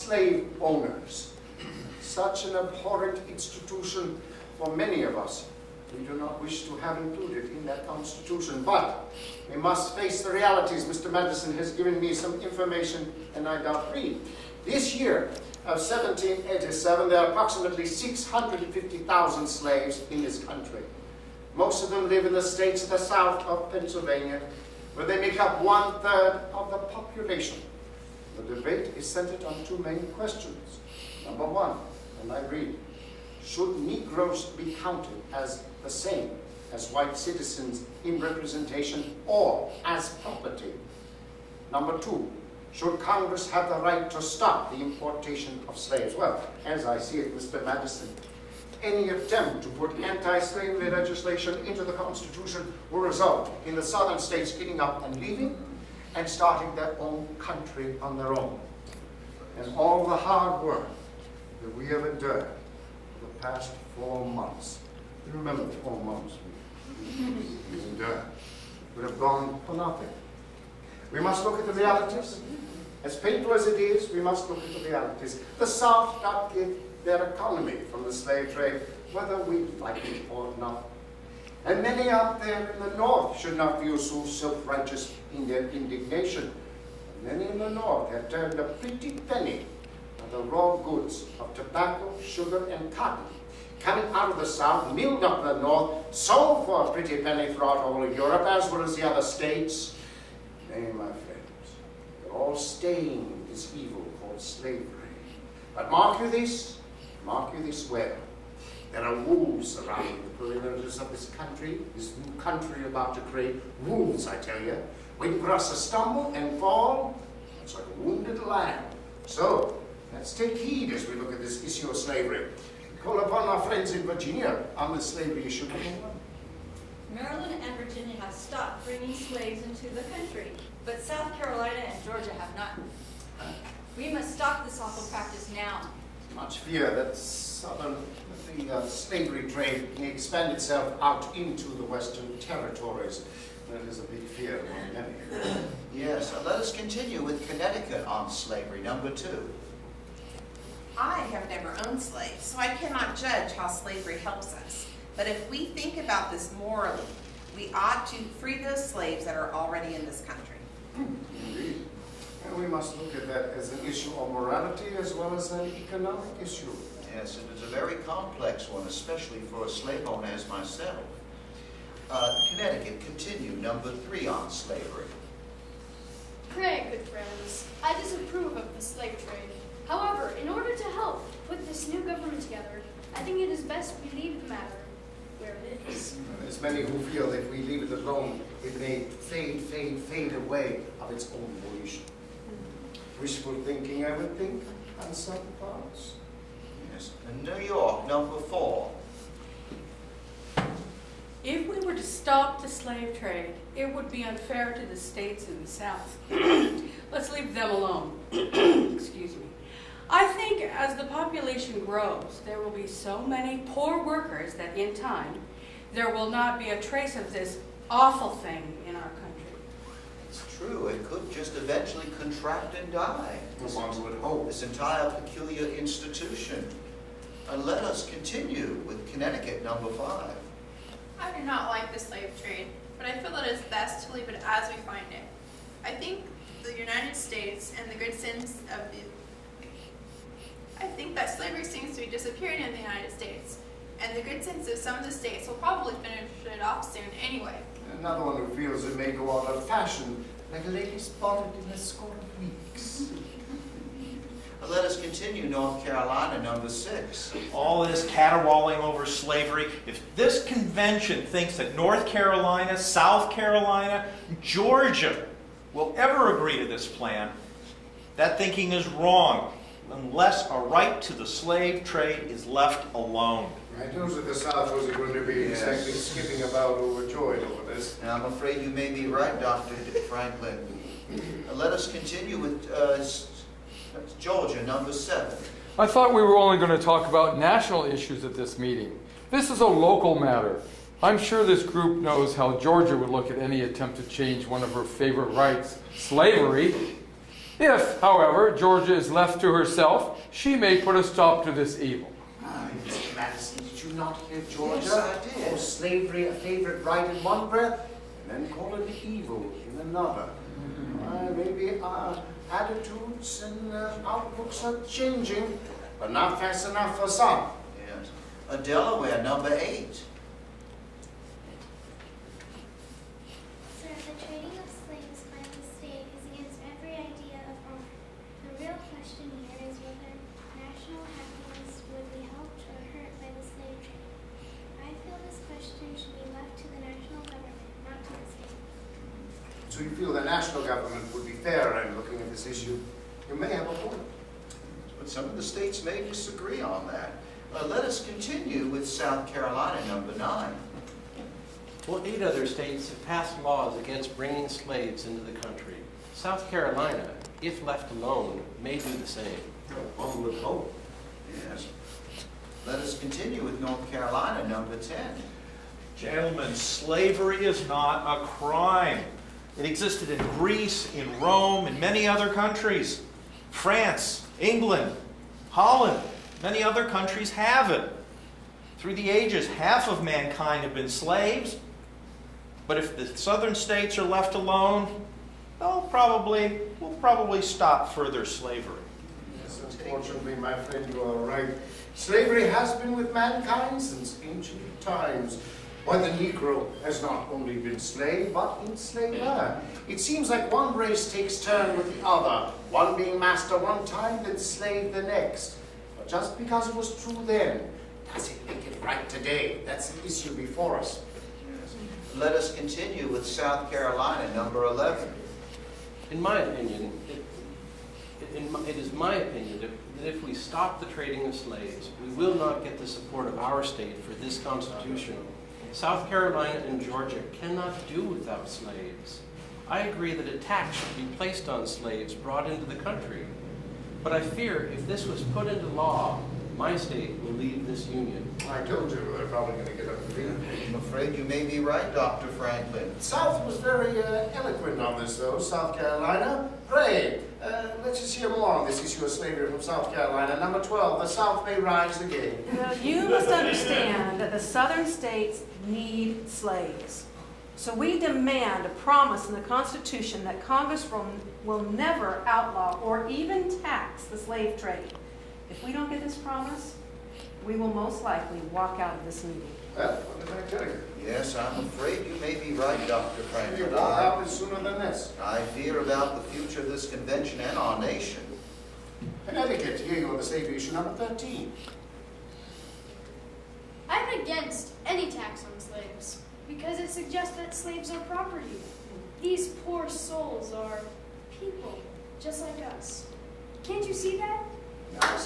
slave owners. Such an abhorrent institution for many of us. We do not wish to have included in that Constitution, but we must face the realities. Mr. Madison has given me some information, and I doubt read. This year of 1787, there are approximately 650,000 slaves in this country. Most of them live in the states to the south of Pennsylvania, where they make up 1/3 of the population. The debate is centered on two main questions. Number one, and I read, should Negroes be counted as the same as white citizens in representation or as property? Number two, should Congress have the right to stop the importation of slaves? Well, as I see it, Mr. Madison, any attempt to put anti-slavery legislation into the Constitution will result in the southern states getting up and leaving and starting their own country on their own. And all the hard work that we have endured for the past 4 months, you remember the 4 months we endured, would have gone for nothing. We must look at the realities. As painful as it is, we must look at the realities. The South got their economy from the slave trade, whether we like it or not. And many out there in the North should not feel so self-righteous in their indignation. Many in the North have turned a pretty penny on the raw goods of tobacco, sugar, and cotton coming out of the South, milled up the North, sold for a pretty penny throughout all of Europe, as well as the other states. Nay, my friends, they're all staying this evil called slavery. But mark you this well. There are wolves surrounding the perimeters of this country, this new country about to create. Wolves, I tell you, waiting for us to stumble and fall. It's like a wounded lamb. So, let's take heed as we look at this issue of slavery. We call upon our friends in Virginia on the slavery issue. Maryland and Virginia have stopped bringing slaves into the country, but South Carolina and Georgia have not. We must stop this awful practice now. Much fear that the slavery trade may expand itself out into the Western territories. That is a big fear among many. Yes, let us continue with Connecticut on slavery, number 2. I have never owned slaves, so I cannot judge how slavery helps us. But if we think about this morally, we ought to free those slaves that are already in this country. Indeed. And we must look at that as an issue of morality as well as an economic issue. Yes, and it's a very complex one, especially for a slave owner as myself. Connecticut, continue, number 3 on slavery. Pray, good friends, I disapprove of the slave trade. However, in order to help put this new government together, I think it is best we leave the matter where it is. There's many who feel that if we leave it alone, it may fade away of its own volition. Wishful thinking, I would think, on some parts. Yes, and New York, number 4. If we were to stop the slave trade, it would be unfair to the states in the South. Let's leave them alone. Excuse me. I think as the population grows, there will be so many poor workers that in time, there will not be a trace of this awful thing in our country. It's true, it could just eventually contract and die. One would hope. This entire peculiar institution. And let us continue with Connecticut, number 5. I do not like the slave trade, but I feel that it's best to leave it as we find it. I think the United States and the good sense of I think that slavery seems to be disappearing in the United States, and the good sense of some of the states will probably finish it off soon anyway. Another one who feels it may go out of fashion, like a lady spotted in a score of weeks. Let us continue, North Carolina, number 6. All this caterwauling over slavery. If this convention thinks that North Carolina, South Carolina, Georgia will ever agree to this plan, that thinking is wrong, unless a right to the slave trade is left alone. Right, those of the South was going to be exactly skipping about overjoyed over this. Now, I'm afraid you may be right, Dr. Franklin. Let us continue with Georgia, number 7. I thought we were only going to talk about national issues at this meeting. This is a local matter. I'm sure this group knows how Georgia would look at any attempt to change one of her favorite rights, slavery. If, however, Georgia is left to herself, she may put a stop to this evil. Mr. Madison, did you not hear Georgia? Yes, I did. Call slavery a favorite right in one breath, and then call it evil in another. Maybe our attitudes and outlooks are changing, but not fast enough for some. Yes. Delaware, number 8. Sir, the trading of slaves by the state is against every idea of honor. The real question here is whether national happiness would be helped or hurt by the slave trade. I feel this question should be left to the national government, not to the state. So you feel the national government would be fair in looking at this issue? You may have a point. But some of the states may disagree on that. Let us continue with South Carolina, number 9. Well, 8 other states have passed laws against bringing slaves into the country. South Carolina, if left alone, may do the same. One would hope. Yes. Let us continue with North Carolina, number 10. Gentlemen, slavery is not a crime. It existed in Greece, in Rome, in many other countries. France, England, Holland, many other countries have it. Through the ages, half of mankind have been slaves. But if the southern states are left alone, we'll probably stop further slavery. Yes, unfortunately, my friend, you are right. Slavery has been with mankind since ancient times. Why, the Negro has not only been slave, but enslaver. It seems like one race takes turn with the other, one being master one time, then slave the next. But just because it was true then, does it make it right today? That's the issue before us. Let us continue with South Carolina, number 11. In my opinion, it is my opinion that if we stop the trading of slaves, we will not get the support of our state for this Constitution. South Carolina and Georgia cannot do without slaves. I agree that a tax should be placed on slaves brought into the country. But I fear if this was put into law, my state will leave this union. I told you they're probably going to get up to me. I'm afraid you may be right, Dr. Franklin. South was very eloquent on this, though, South Carolina. Pray, let's just hear more on this issue of slavery from South Carolina. Number 12, the South may rise again. Well, you must understand that the southern states need slaves. So we demand a promise in the Constitution that Congress will never outlaw or even tax the slave trade. If we don't get this promise, we will most likely walk out of this meeting. Well, what did I tell you? Yes, I'm afraid you may be right, Dr. You Franklin. walk out sooner than this. I fear about the future of this convention and our nation. Connecticut, here you are, the slave issue number 13. I'm against any tax on slaves because it suggests that slaves are property. These poor souls are people, just like us. Can't you see that? Now,